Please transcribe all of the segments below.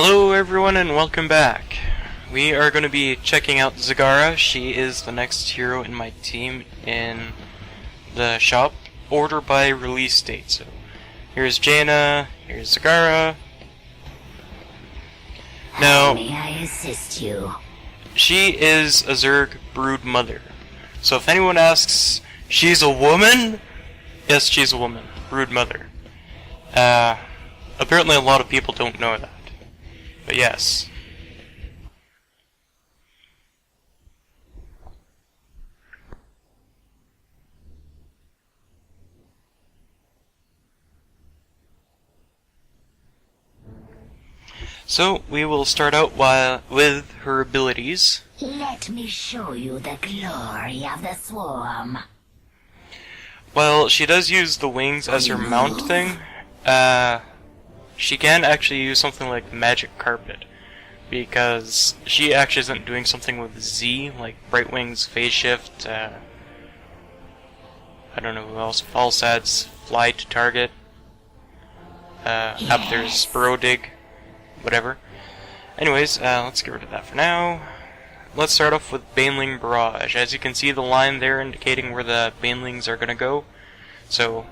Hello everyone and welcome back. We are going to be checking out Zagara. She is the next hero in my team in the shop, order by release date. So here's Jaina, here's Zagara. Now, may I assist you? She is a Zerg brood mother. So if anyone asks, she's a woman? Yes, she's a woman, brood mother. Apparently a lot of people don't know that. But yes. So, we will start out with her abilities. Let me show you the glory of the swarm. Well, she does use the wings as her mount thing. She can actually use something like Magic Carpet, because she actually isn't doing something with Z, like Bright Wings, Phase Shift, I don't know who else, False Ads, Fly to Target, up there's Burrow Dig, whatever. Anyways, let's get rid of that for now. Let's start off with Baneling Barrage. As you can see, the line there indicating where the Banelings are gonna go. So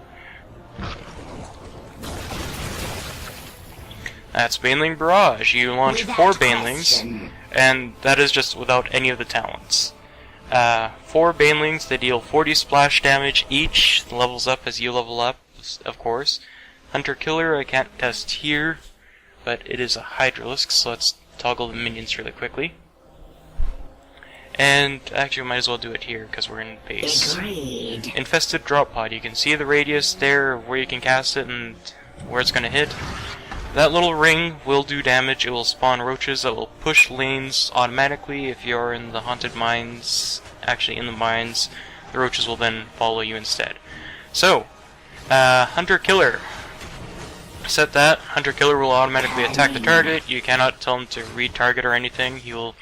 that's Baneling Barrage. You launch 4 Banelings, and that is just without any of the talents. 4 Banelings, they deal 40 splash damage each, levels up as you level up, of course. Hunter Killer I can't test here, but it is a Hydralisk, so let's toggle the minions really quickly. And actually we might as well do it here, because we're in base. Agreed. Infested Drop Pod. You can see the radius there, where you can cast it, and where it's going to hit. That little ring will do damage. It will spawn roaches that will push lanes automatically if you're in the haunted mines. Actually, in the mines, the roaches will then follow you instead. So, Hunter Killer. Set that. Hunter Killer will automatically attack the target. You cannot tell him to retarget or anything. He will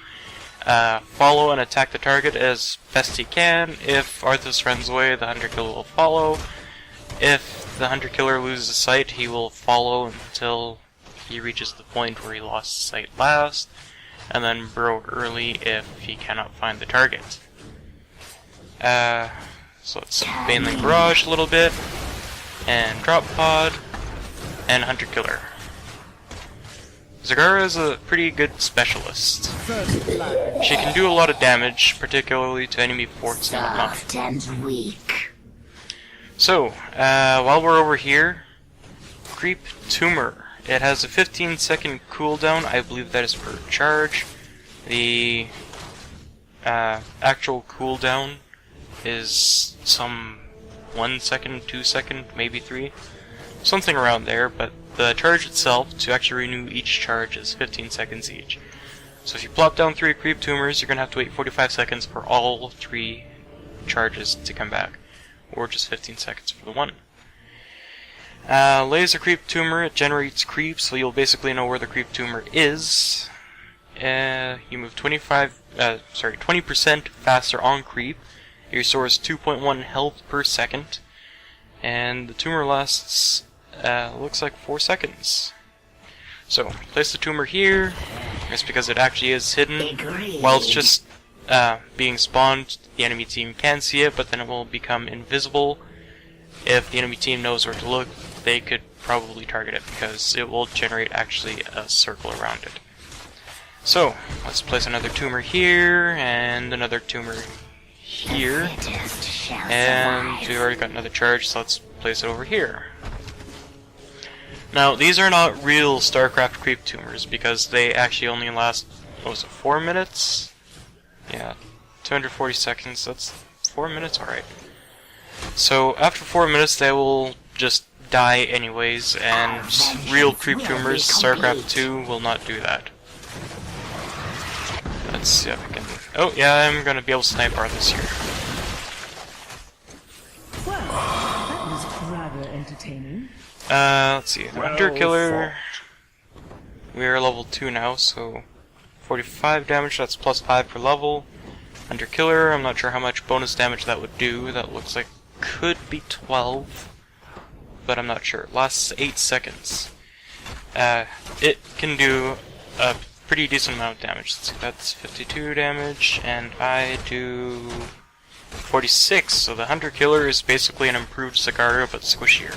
follow and attack the target as best he can. If Arthas runs away, the Hunter Killer will follow. If the Hunter Killer loses sight, he will follow until he reaches the point where he lost sight last, and then burrow early if he cannot find the target. So let's Baneling Barrage a little bit, and Drop Pod, and Hunter Killer. Zagara is a pretty good specialist. She can do a lot of damage, particularly to enemy forts and whatnot. Soft and weak. So, while we're over here, Creep Tumor. It has a 15-second cooldown. I believe that is per charge. The actual cooldown is some 1 second, 2 second, maybe 3. Something around there, but the charge itself, to actually renew each charge, is 15 seconds each. So if you plop down 3 Creep Tumors, you're going to have to wait 45 seconds for all 3 charges to come back. Or just 15 seconds for the one. Laser Creep Tumor, it generates creep, so you'll basically know where the Creep Tumor is. You move 20% faster on creep. It restores 2.1 health per second. And the tumor lasts, looks like 4 seconds. So, place the tumor here. It's because it actually is hidden. While it's just being spawned, the enemy team can see it, but then it will become invisible. If the enemy team knows where to look, they could probably target it, because it will generate actually a circle around it. So, let's place another tumor here, and another tumor here. And we've already got another charge, so let's place it over here. Now, these are not real StarCraft Creep Tumors, because they actually only last, what was it, 4 minutes? Yeah, 240 seconds, that's 4 minutes, alright. So, after 4 minutes, they will just die anyways, and real Creep Tumors, StarCraft 2, will not do that. Let's see if I can... Oh, yeah, I'm gonna be able to snipe Arthas here. Well, that was rather entertaining. Let's see, the Hunter Killer... We are level 2 now, so... 45 damage, that's plus 5 per level. Hunter Killer, I'm not sure how much bonus damage that would do. That looks like could be 12, but I'm not sure. Lasts 8 seconds. It can do a pretty decent amount of damage. Let's see, that's 52 damage, and I do 46, so the Hunter Killer is basically an improved Zagara, but squishier.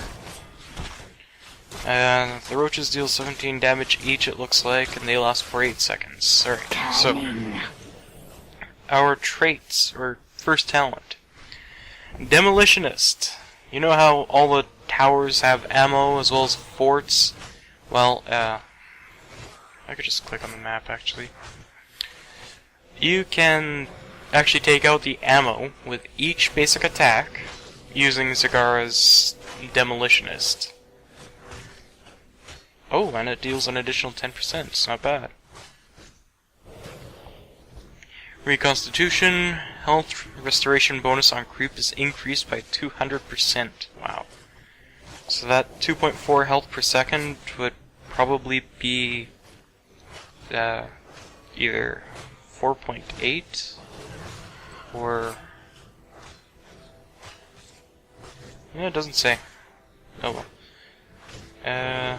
The roaches deal 17 damage each, it looks like, and they last for 8 seconds. Alright, so our traits, or first talent. Demolitionist. You know how all the towers have ammo as well as forts? Well, I could just click on the map actually. You can actually take out the ammo with each basic attack using Zagara's Demolitionist. Oh, and it deals an additional 10%. It's not bad. Reconstitution, health restoration bonus on creep is increased by 200%. Wow. So that 2.4 health per second would probably be either 4.8 or... yeah, it doesn't say. Oh well.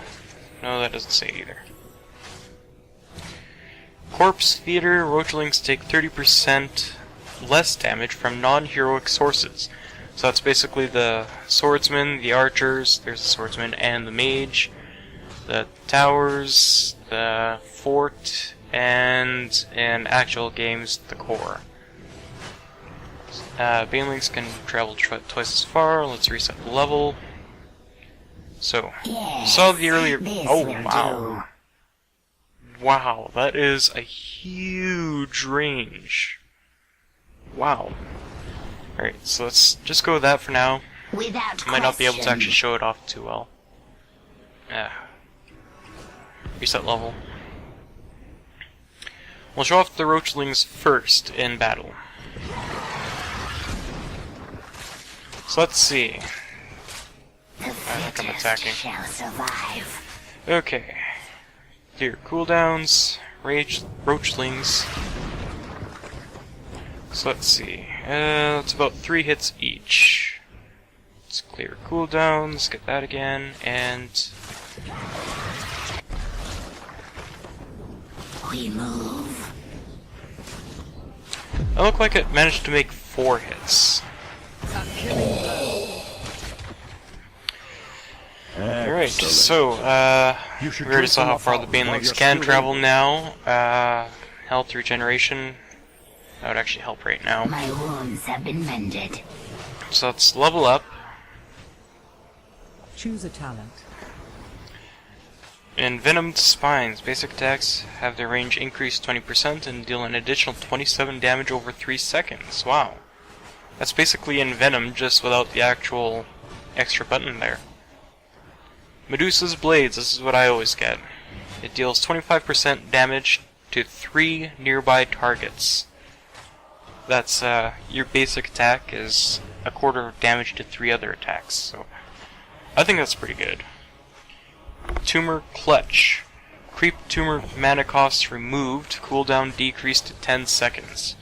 No, that doesn't say either. Corpse Theater, Roachlings take 30% less damage from non-heroic sources. So that's basically the swordsman, the archers, there's the swordsman, and the mage, the towers, the fort, and in actual games, the core. Banelings can travel twice as far. Let's reset the level. So, Yes, saw the earlier... this oh, will wow. Wow, that is a huge range. Wow. Alright, so let's just go with that for now. Without Might not be able to question. actually show it off too well. Reset level. We'll show off the Roachlings first in battle. So let's see. The I think I'm fittest attacking. shall survive. Okay. Clear cooldowns, Roachlings. So let's see. It's about 3 hits each. Let's clear cooldowns, get that again, and We move. it looked like it managed to make 4 hits. Alright, so, we already saw how far the Banelings can travel now. Health regeneration. That would actually help right now. My wounds have been mended. So let's level up. Choose a talent. Envenomed Spines. Basic attacks have their range increased 20% and deal an additional 27 damage over 3 seconds. Wow. That's basically Envenom, just without the actual extra button there. Medusa's Blades. This is what I always get. It deals 25% damage to 3 nearby targets. That's, your basic attack is a quarter of damage to 3 other attacks, so I think that's pretty good. Tumor Clutch. Creep tumor mana costs removed, cooldown decreased to 10 seconds.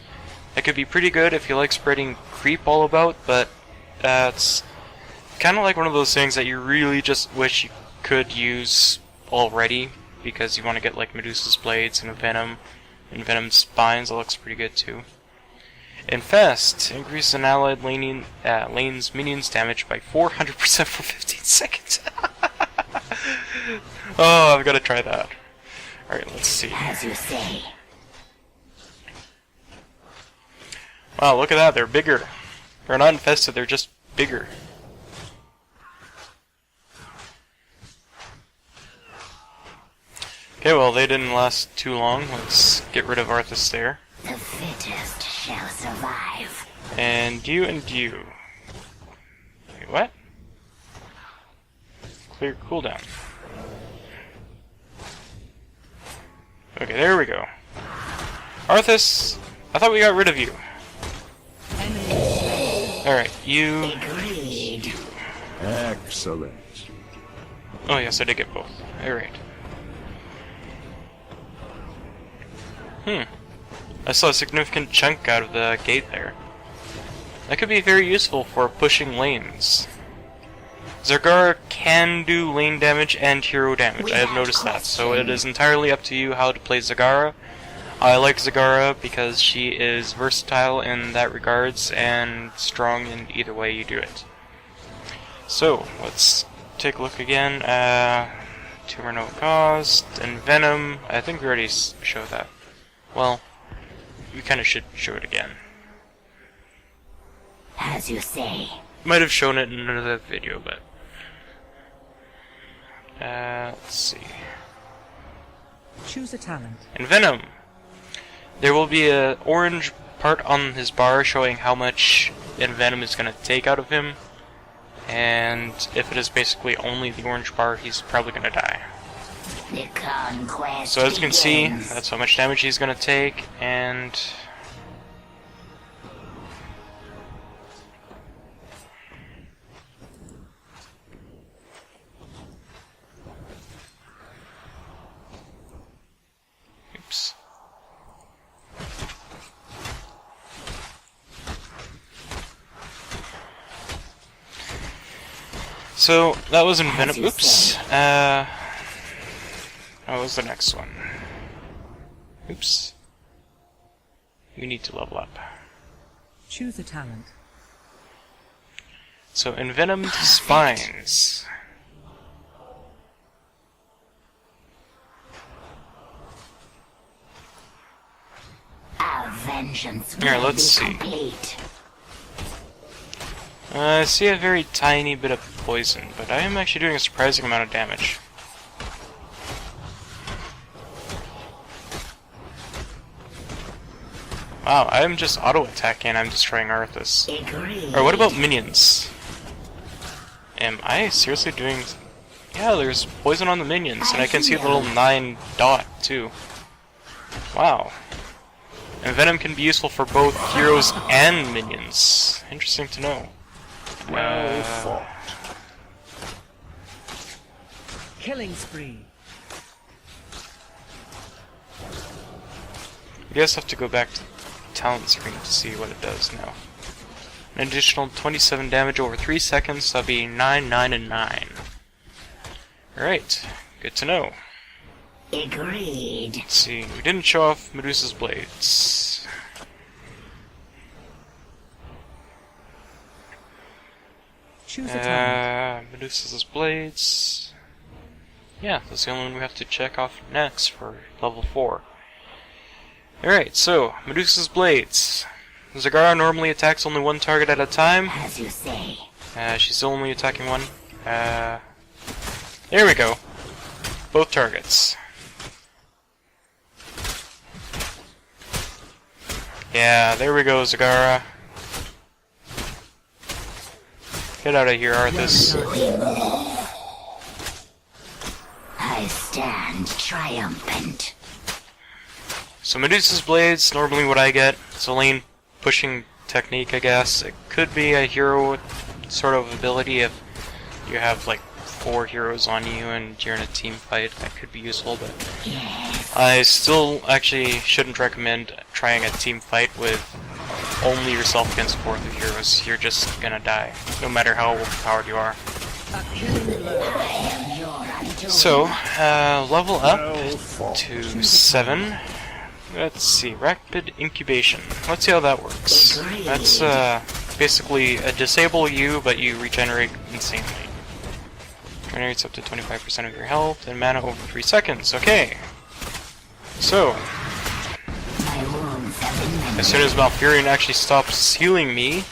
That could be pretty good if you like spreading creep all about, but it's kind of like one of those things that you really just wish you could use already, because you want to get like Medusa's Blades and Envenomed Spines. That looks pretty good too. Infest. Increase an allied lane's minions damage by 400% for 15 seconds. Oh, I've got to try that. Alright, let's see. As you say. Wow, look at that, they're bigger. They're not infested, they're just bigger. Okay, well, they didn't last too long. Let's get rid of Arthas there. The fittest shall survive. And you and you. Wait, what? Clear cooldown. Okay, there we go. Arthas, I thought we got rid of you. Alright, you... Agreed. Excellent. Oh yes, I did get both. Alright. I saw a significant chunk out of the gate there. That could be very useful for pushing lanes. Zagara can do lane damage and hero damage. I have noticed that, so it is entirely up to you how to play Zagara. I like Zagara because she is versatile in that regards and strong in either way you do it. So, let's take a look again. Tumor no cost, and Venom. I think we already showed that. Well, we kind of should show it again. As you say. Might have shown it in another video, but... let's see. Choose a talent. In Venom, there will be an orange part on his bar showing how much Venom is going to take out of him. And if it is basically only the orange bar, he's probably going to die. The conquest So as you can see, begins. that's how much damage he's going to take, and... Oops. So, that was in Venom. Oops. What was the next one? Oops. We need to level up. Choose a talent. So, envenomed spines. Our vengeance Here, will let's be see. complete. I see a very tiny bit of poison, but I am actually doing a surprising amount of damage. Wow, I'm just auto-attacking and I'm destroying Arthas. Agreed. Or what about minions? Am I seriously doing... Yeah, there's poison on the minions, and I can see the little 9 dot, too. Wow. And Venom can be useful for both heroes and minions. Interesting to know. Well fought. Killing spree. I guess I have to go back to the talent screen to see what it does now. An additional 27 damage over 3 seconds, so that'll be 9, 9, and 9. Alright, good to know. Agreed. Let's see, we didn't show off Medusa's blades. Choose a talent. Medusa's blades. Yeah, that's the only one we have to check off next for level 4. Alright, so, Medusa's blades. Zagara normally attacks only one target at a time. As you say. She's only attacking one. There we go. Both targets. Yeah, there we go, Zagara. Get out of here, Arthas. I stand triumphant. So Medusa's blades, normally what I get, it's a lane pushing technique, I guess. It could be a hero sort of ability if you have like 4 heroes on you and you're in a team fight. That could be useful, but Yes. I still actually shouldn't recommend trying a team fight with only yourself against 4 other heroes. You're just gonna die, no matter how overpowered you are. A killing blow. I am your undoing. So, level up Well fought. to 7. Let's see, rapid incubation. Let's see how that works. Agreed. That's basically a disable you, but you regenerate insanely. Regenerates up to 25% of your health and mana over 3 seconds. Okay. So, My wounds have been mended. as soon as Malfurion actually stops healing me,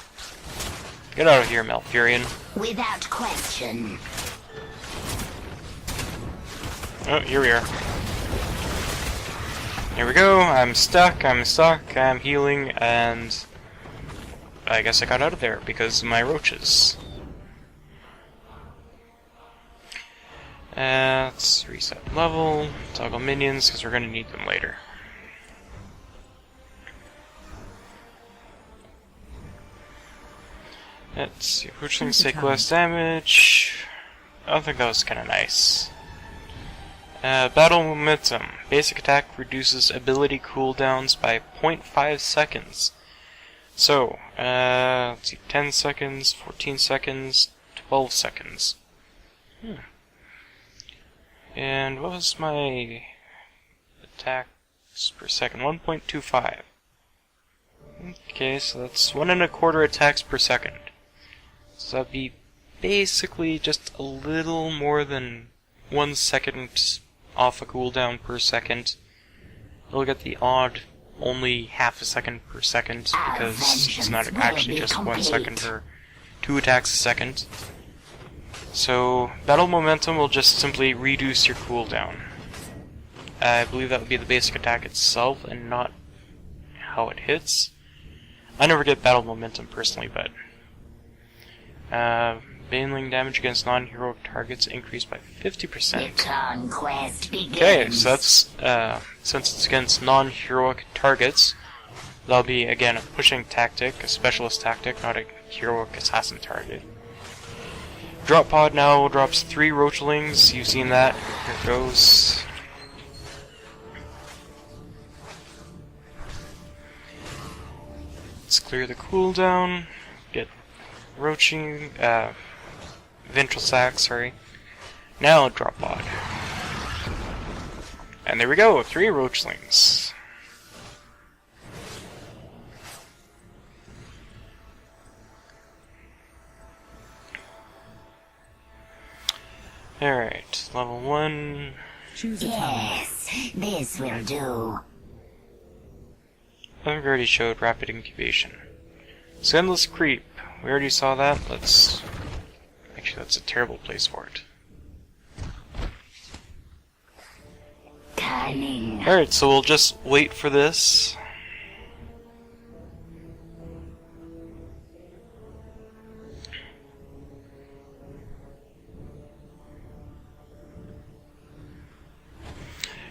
get out of here, Malfurion. Without question. Oh, here we are. Here we go, I'm stuck, I'm healing, and I guess I got out of there because of my roaches. Let's reset level, toggle minions, because we're going to need them later. Let's see, which things take less damage? I think that was kind of nice. Battle momentum. Basic attack reduces ability cooldowns by 0.5 seconds. So, let's see, 10 seconds, 14 seconds, 12 seconds. And what was my attacks per second? 1.25. Okay, so that's 1.25 attacks per second. So that'd be basically just a little more than 1 second off a cooldown per second. You'll get the odd only half a second per second, because it's not actually just 1 second or 2 attacks a second. So, battle momentum will just simply reduce your cooldown. I believe that would be the basic attack itself and not how it hits. I never get battle momentum personally, but Baneling damage against non-hero targets increased by 50%. The conquest begins. Okay, so that's, since it's against non-heroic targets, that'll be, again, a pushing tactic, a specialist tactic, not a heroic assassin target. Drop pod now drops 3 roachlings, you've seen that, here it goes. Let's clear the cooldown, get roaching, ventral sac, sorry. Now drop pod. And there we go, 3 roachlings. Alright, level 1. Choose a talent. Yes, this will do. I think we already showed rapid incubation. Skinless creep. We already saw that. Let's... Actually, that's a terrible place for it. Cunning. Alright, so we'll just wait for this.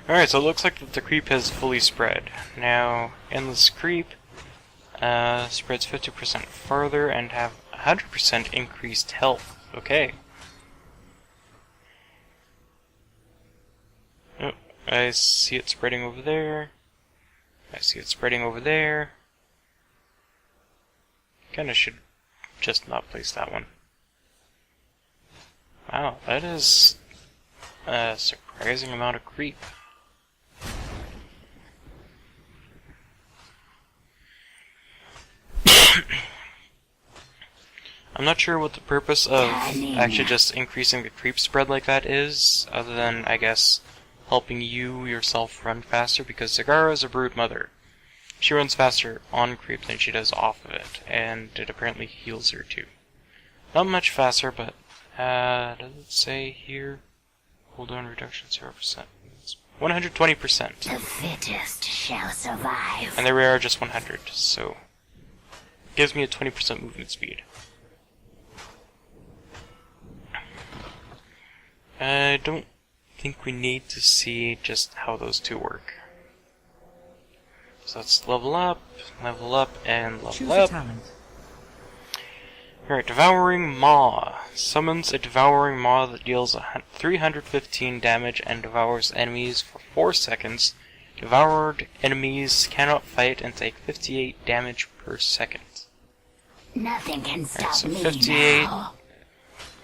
Alright, so it looks like that the creep has fully spread. Now, endless creep spreads 50% further and have 100% increased health. Okay. Oh, I see it spreading over there. I see it spreading over there. Kinda should just not place that one. Wow, that is a surprising amount of creep. I'm not sure what the purpose of actually just increasing the creep spread like that is, other than, I guess, helping you yourself run faster, because Zagara is a brood mother. She runs faster on creep than she does off of it, and it apparently heals her too. Not much faster, but, does it say here? Cooldown reduction 0%. 120%. The fittest shall survive. And there we are, just 100, so... gives me a 20% movement speed. I don't think we need to see just how those two work. So let's level up, and level Choose up. a talent. Alright, Devouring Maw. Summons a Devouring Maw that deals 315 damage and devours enemies for 4 seconds. Devoured enemies cannot fight and take 58 damage per second. Nothing can stop So me 58. now.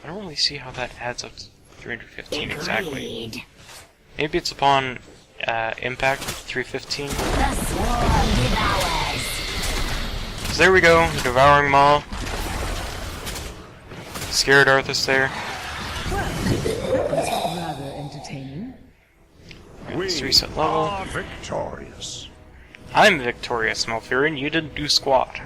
I don't really see how that adds up to 315 exactly. Agreed. Maybe it's upon impact with 315. The swarm devours. So there we go, the Devouring Maw. Scared Arthas there. Rather entertaining. Right, let's reset level. are victorious. I'm victorious, Malfurion. You didn't do squat.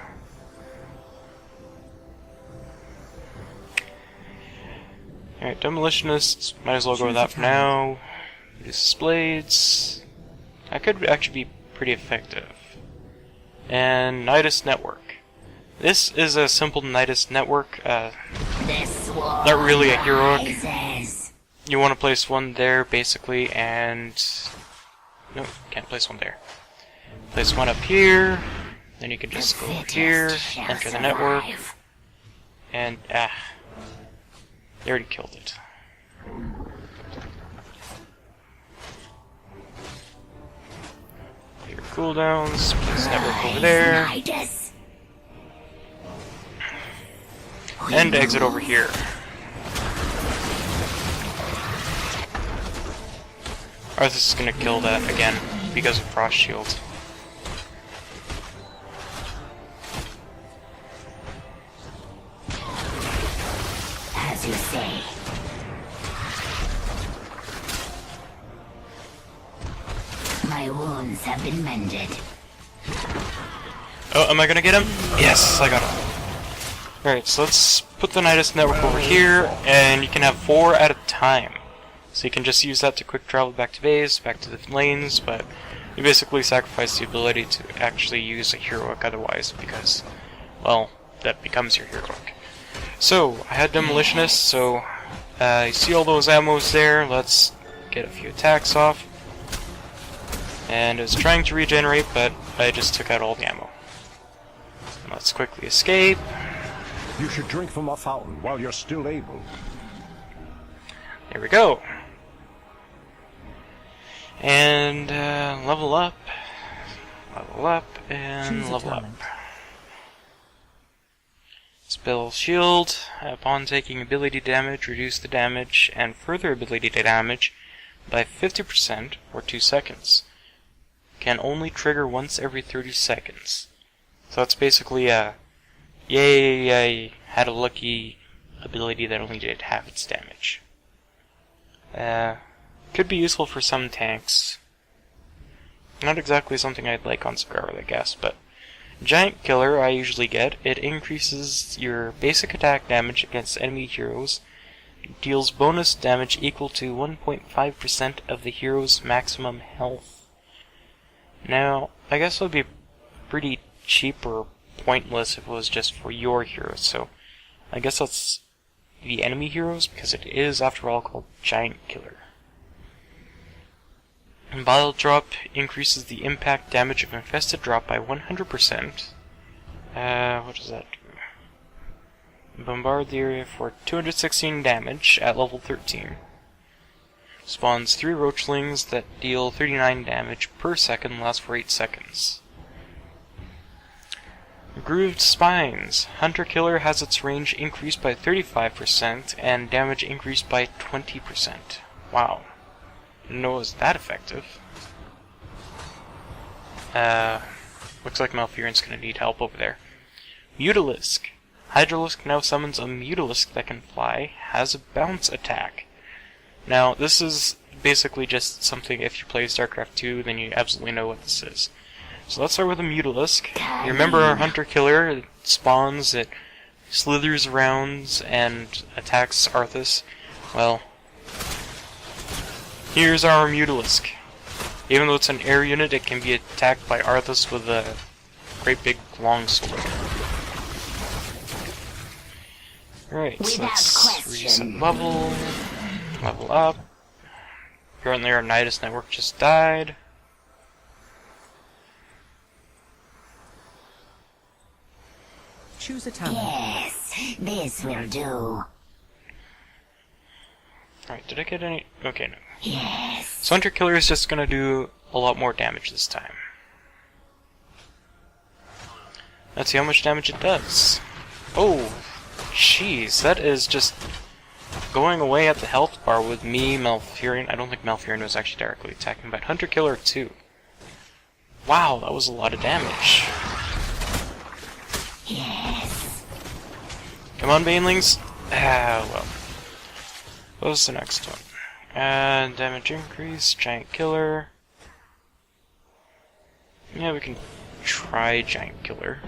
Alright, Demolitionists. Might as well go with that for now. Use Blades. That could actually be pretty effective. And Nidus Network. This is a simple Nidus Network. Not really a heroic. You want to place one there, basically, and... no, can't place one there. Place one up here, then you can just go over here, enter the network, and, they already killed it. Your cooldowns, place network over there, and exit over here. Arthas is gonna kill that again because of Frost Shield. As you say. My wounds have been mended. Oh, am I gonna get him? Yes, I got him. Alright, so let's put the Nidus network over here, and you can have 4 at a time. So you can just use that to quick travel back to base, back to the lanes, but you basically sacrifice the ability to actually use a heroic otherwise, because, well, that becomes your heroic. So, I had Demolitionist, so you see all those ammos there, let's get a few attacks off. And I was trying to regenerate, but I just took out all the ammo. Let's quickly escape. You should drink from a fountain while you're still able. There we go. And level up, and Choose a level up. talent. Spell Shield. Upon taking ability damage, reduce the damage and further ability damage by 50% for 2 seconds. Can only trigger once every 30 seconds. So that's basically a yay, I had a lucky ability that only did half its damage. Could be useful for some tanks. Not exactly something I'd like on Zagara, I guess, but Giant Killer I usually get. It increases your basic attack damage against enemy heroes, deals bonus damage equal to 1.5% of the hero's maximum health. Now, I guess it would be pretty cheap or pointless if it was just for your heroes, so I guess that's the enemy heroes, because it is, after all, called Giant Killer. And Bile Drop increases the impact damage of Infested Drop by 100%. What does that do? Bombard the area for 216 damage at level 13. Spawns 3 Roachlings that deal 39 damage per second, lasts for 8 seconds. Grooved Spines. Hunter Killer has its range increased by 35% and damage increased by 20%. Wow. Didn't know it was that effective. Looks like Malfurion's gonna need help over there. Mutalisk. Hydralisk now summons a Mutalisk that can fly, has a bounce attack. Now, this is basically just something, if you play StarCraft 2, then you absolutely know what this is. So let's start with a Mutalisk. You remember our Hunter Killer? It spawns, it slithers around, and attacks Arthas. Well, here's our Mutalisk. Even though it's an air unit, it can be attacked by Arthas with a great big long sword. Alright, so let's reset level up. Apparently our Nidus network just died. Choose a talent. Yes, this will do. Alright, did I get any? Okay, no. Yes. So Hunter Killer is just gonna do a lot more damage this time. Let's see how much damage it does. Oh, jeez, that is just going away at the health bar with me, Malfurion. I don't think Malfurion was actually directly attacking, but Hunter Killer too. Wow, that was a lot of damage. Yes. Come on, Banelings. Ah, well. What was the next one? Damage increase, Giant Killer. Yeah, we can try Giant Killer.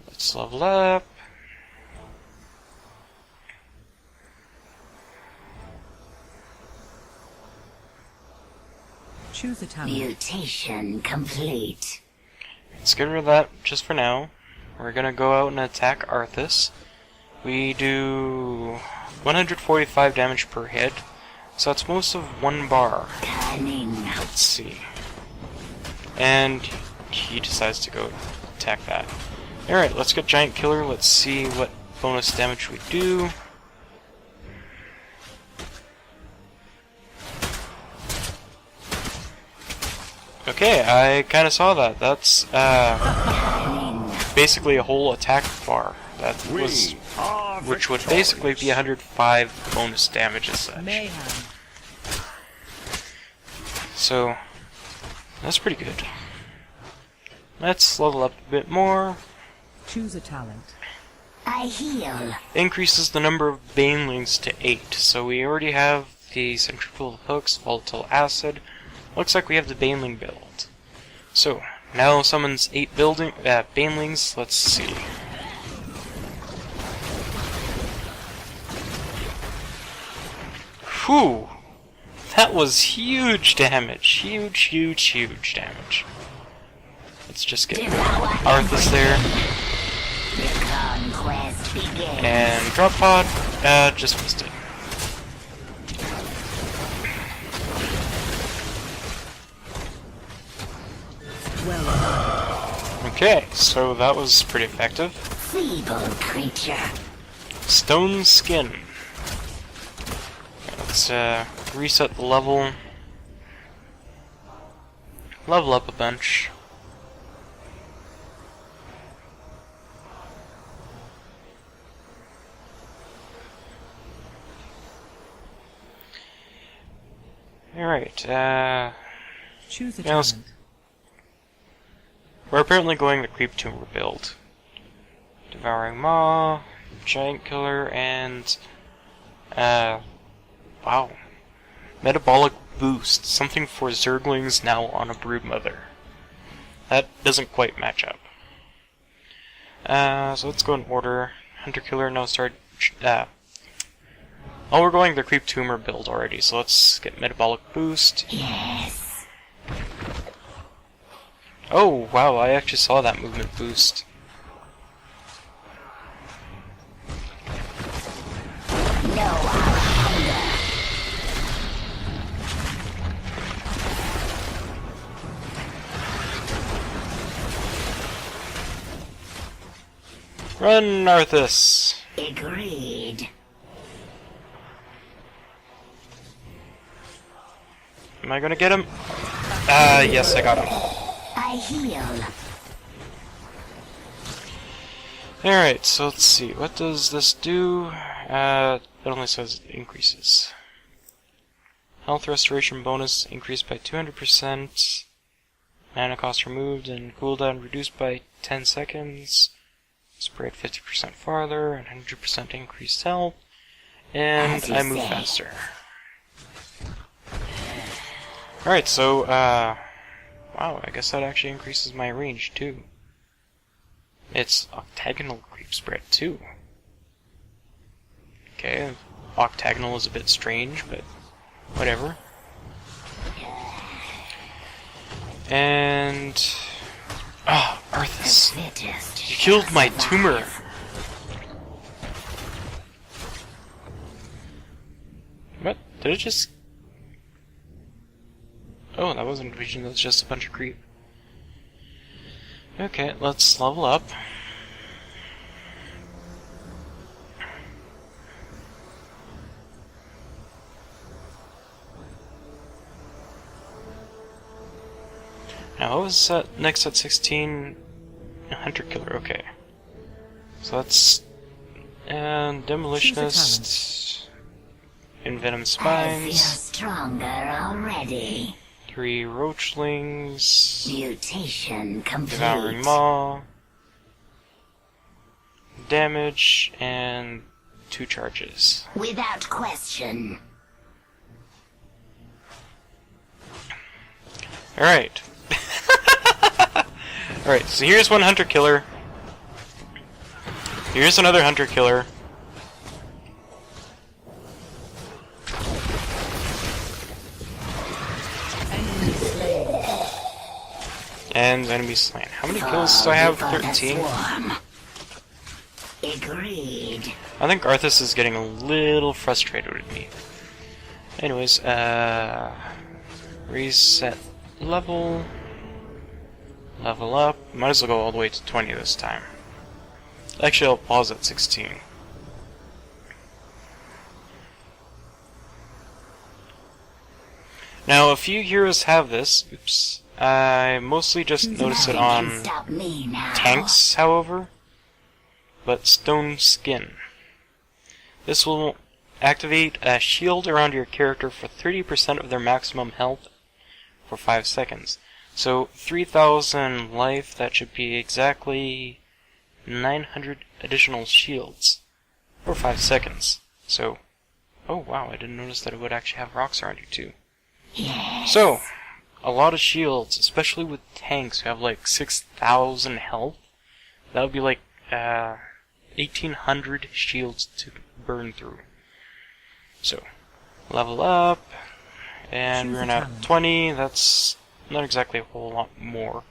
Let's level up. Choose a talent. Mutation complete. Let's get rid of that just for now. We're gonna go out and attack Arthas. We do 145 damage per hit, so that's most of 1 bar. Cunning. Let's see. And he decides to go attack that. Alright, let's get Giant Killer. Let's see what bonus damage we do. Okay, I kinda saw that. That's basically a whole attack bar. That was We are which would basically be 105 bonus damage as such. Mayhem. So, that's pretty good. Let's level up a bit more. Choose a talent. I heal. Increases the number of banelings to 8. So we already have the centrifugal hooks, volatile acid. Looks like we have the baneling build. So, now summons 8 banelings. Let's see. Whew! That was huge damage. Huge damage. Let's just get Arthas there. The conquest begins. And drop pod. Just missed it. Well, Okay, so that was pretty effective. Feeble creature. Stone skin. Let's reset the level. Level up a bunch. Alright, choose a yeah, let's- talent. we're apparently going the Creep Tumor build. Devouring Maw, Giant Killer, and wow. Metabolic Boost, something for Zerglings now on a Broodmother. That doesn't quite match up. So let's go in order. Hunter Killer, no start. Oh, we're going the Creep Tumor build already, so let's get Metabolic Boost. Yes. Oh, wow, I actually saw that movement boost. No, our hunger. Run, Arthas! Agreed. Am I gonna get him? Yes, I got him. I heal. Alright, so let's see. What does this do? It only says it increases. Health restoration bonus increased by 200%. Mana cost removed and cooldown reduced by 10 seconds. Spread 50% farther and 100% increased health. And As you I move say. faster. Alright, so, wow, I guess that actually increases my range too. It's octagonal creep spread too. Okay, octagonal is a bit strange, but whatever. And Arthas, Fittest you killed my shall tumor. survive. What? Did it just? Oh, that wasn't a vision. That was just a bunch of creep. Okay, let's level up. Now, what was that next at 16? Hunter Killer, okay. So that's... And Demolitionist... Envenom I feel Spines... stronger already. 3 Roachlings... Mutation Devouring complete. Maw... Damage, and 2 charges. Without question. Alright. Alright, so here's one Hunter Killer. Here's another Hunter Killer. And enemy slain. How many kills do I have? 13? Agreed. I think Arthas is getting a little frustrated with me. Anyways, reset level. Level up. Might as well go all the way to 20 this time. Actually, I'll pause at 16. Now, a few heroes have this. Oops. I mostly just notice it Nothing can on stop me now. tanks, however. But Stone Skin. This will activate a shield around your character for 30% of their maximum health for 5 seconds. So 3,000 life, that should be exactly 900 additional shields for 5 seconds. So, oh wow, I didn't notice that it would actually have rocks around you too. Yes. So, a lot of shields, especially with tanks who have like 6,000 health. That would be like 1,800 shields to burn through. So, level up, and we're now at 20. That's not exactly a whole lot more.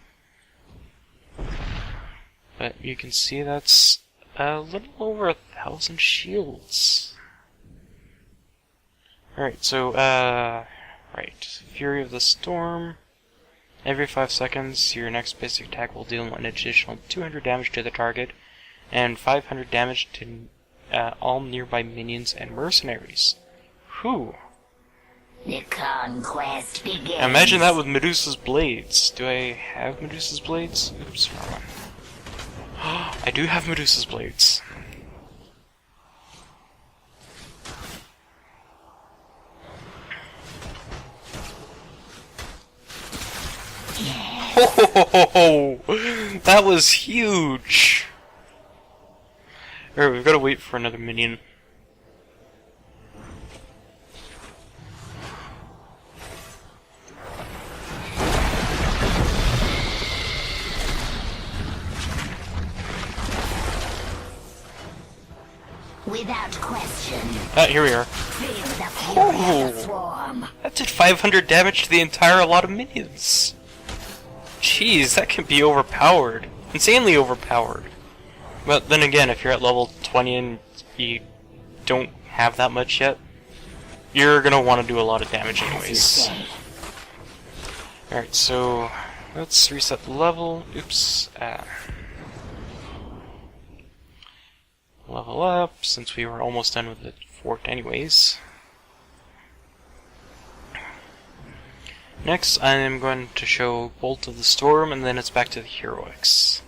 But you can see that's a little over 1,000 shields. Alright, so, right. Fury of the Storm. Every 5 seconds, your next basic attack will deal an additional 200 damage to the target, and 500 damage to all nearby minions and mercenaries. Whew. The conquest begins. Imagine that with Medusa's blades. Do I have Medusa's blades? Oops, wrong one. I do have Medusa's blades. Oh, that was huge! Alright, we've got to wait for another minion. Without question. Here we are. Feel the fury of the swarm. That did 500 damage to the entire lot of minions. Jeez, that can be overpowered. Insanely overpowered. But then again, if you're at level 20 and you don't have that much yet, you're gonna want to do a lot of damage anyways. Alright, so let's reset the level. Oops. Level up, since we were almost done with the fort anyways. Next, I am going to show Bolt of the Storm, and then it's back to the heroics.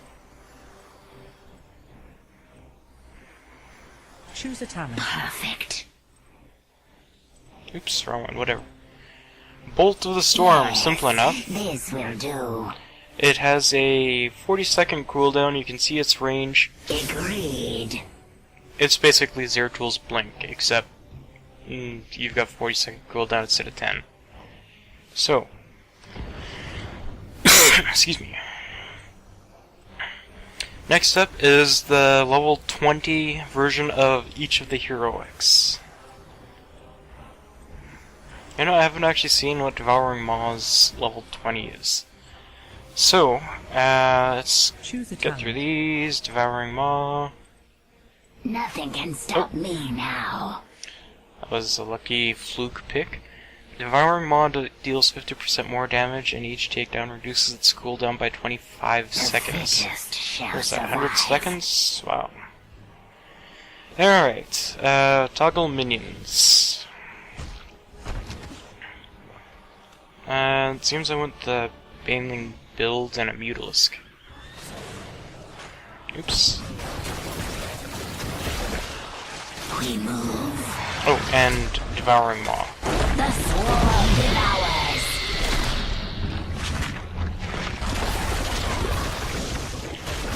Choose a talent. Perfect. Oops, wrong one, whatever. Bolt of the Storm, Yes, simple enough. This will do. It has a 40-second cooldown, you can see its range. Agreed. It's basically Zeratul Blink, except you've got 40-second cooldown instead of 10. So, excuse me. Next up is the level 20 version of each of the heroics. You know, I haven't actually seen what Devouring Maw's level 20 is. So, let's get through these. Devouring Maw. Nothing can stop me now. That was a lucky fluke pick. Devouring Maw deals 50% more damage, and each takedown reduces its cooldown by 25 seconds. Where's that? 100 seconds? Wow. Alright, toggle minions. It seems I want the Baneling build and a Mutalisk. Oops. We move. Oh, and Devouring Maw. The swarm devours.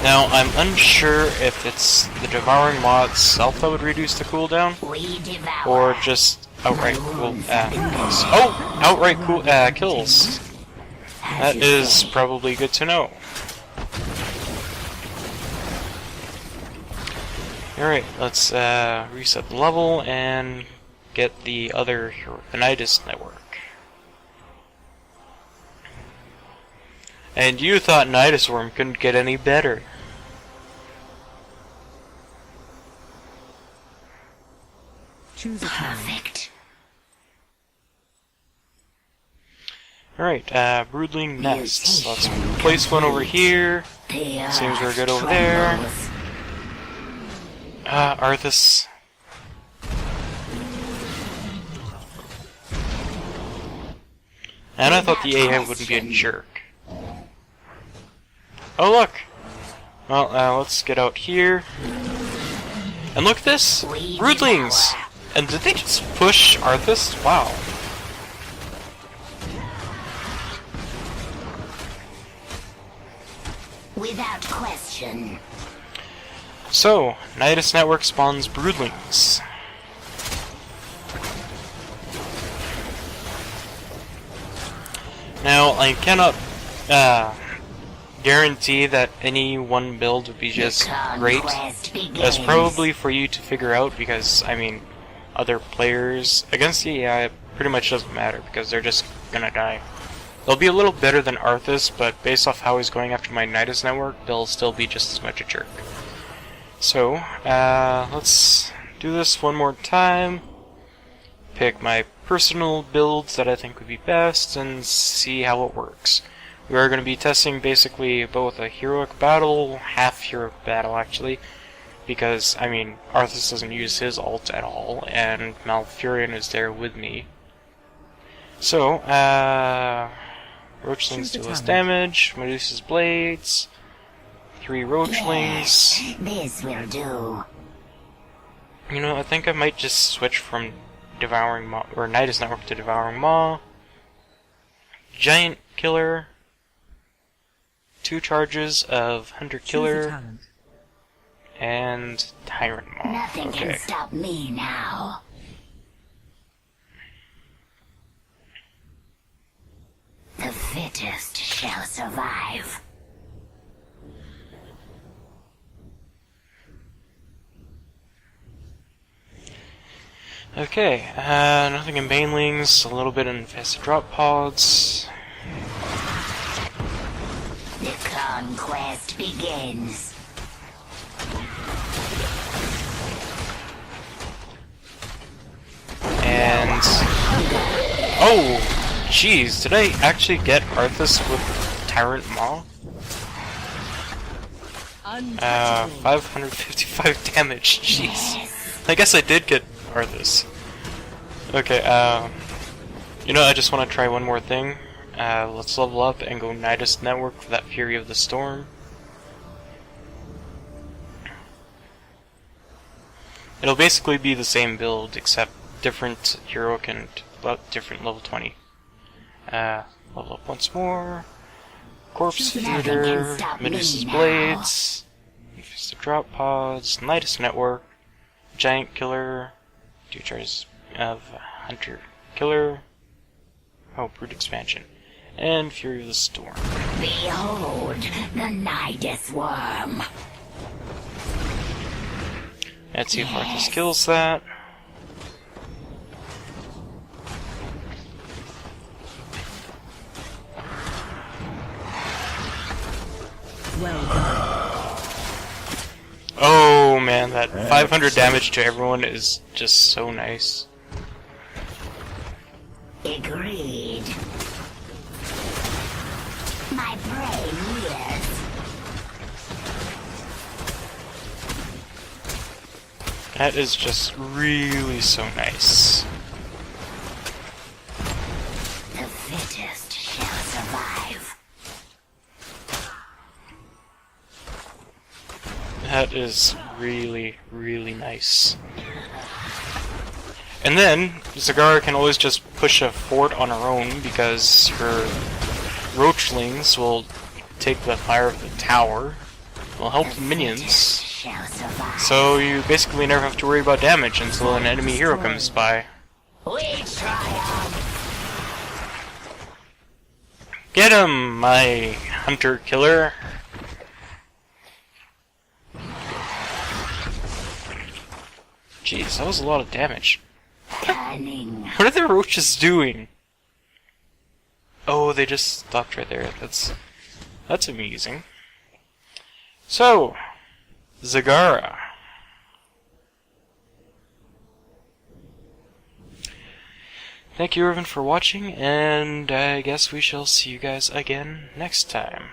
Now, I'm unsure if it's the Devouring Maw itself that would reduce the cooldown, We devour. or just outright kills. Oh! Outright kills! That is probably good to know. Alright, let's reset the level and get the other Nidus network. And you thought Nidus Worm couldn't get any better. Choose a talent. Perfect. Alright, Broodling Nests. Let's place one over here. Seems we're good over there. Arthas. And I thought the AI wouldn't be a jerk. Oh look! Well, let's get out here. And look at this! Broodlings! And did they just push Arthas? Wow. Without question. So, Nidus Network spawns Broodlings. Now, I cannot guarantee that any one build would be just great. That's probably for you to figure out because, I mean, other players against the AI it pretty much doesn't matter because they're just gonna die. They'll be a little better than Arthas, but based off how he's going after my Nidus Network, they'll still be just as much a jerk. So, let's do this one more time. Pick my personal builds that I think would be best and see how it works. We are going to be testing basically both a heroic battle, half heroic battle actually, because, I mean, Arthas doesn't use his ult at all, and Malfurion is there with me. So, Roachlings do less damage, Medusa's Blades, 3 Roachlings. Yes, this will do. You know, I think I might just switch from Devouring Maw, or Nidus Network to Devouring Maw. Giant Killer. 2 charges of Hunter Killer. And Tyrant Maw. Nothing can stop me now. The fittest shall survive. Okay, nothing in Banelings, a little bit in Infested Drop Pods. The conquest begins. And... oh! Jeez, did I actually get Arthas with Tyrant Maw? 555 damage, jeez. I guess I did get Arthas. Okay, you know, I just want to try one more thing. Let's level up and go Nidus Network for that Fury of the Storm. It'll basically be the same build, except different heroic and different level 20. Level up once more. Corpse Feeder, Medusa's Blades, Infested Drop Pods, Nidus Network, Giant Killer, 2 charges of Hunter Killer, Brood Expansion, and Fury of the Storm. Behold the Nidus Worm. Let's see if Arthas kills that. Well done. Oh man, that 500 damage to everyone is just so nice. Agreed. My brain is. That is just really so nice. The fittest shall survive. That is really, really nice. And then, Zagara can always just push a fort on her own because her Roachlings will take the fire of the tower, will help the minions, so you basically never have to worry about damage until an enemy hero comes by. We triumph. Get him, my Hunter Killer! Jeez, that was a lot of damage. Cunning. What are the roaches doing? Oh, they just stopped right there. That's amusing. So, Zagara. Thank you, everyone, for watching, and I guess we shall see you guys again next time.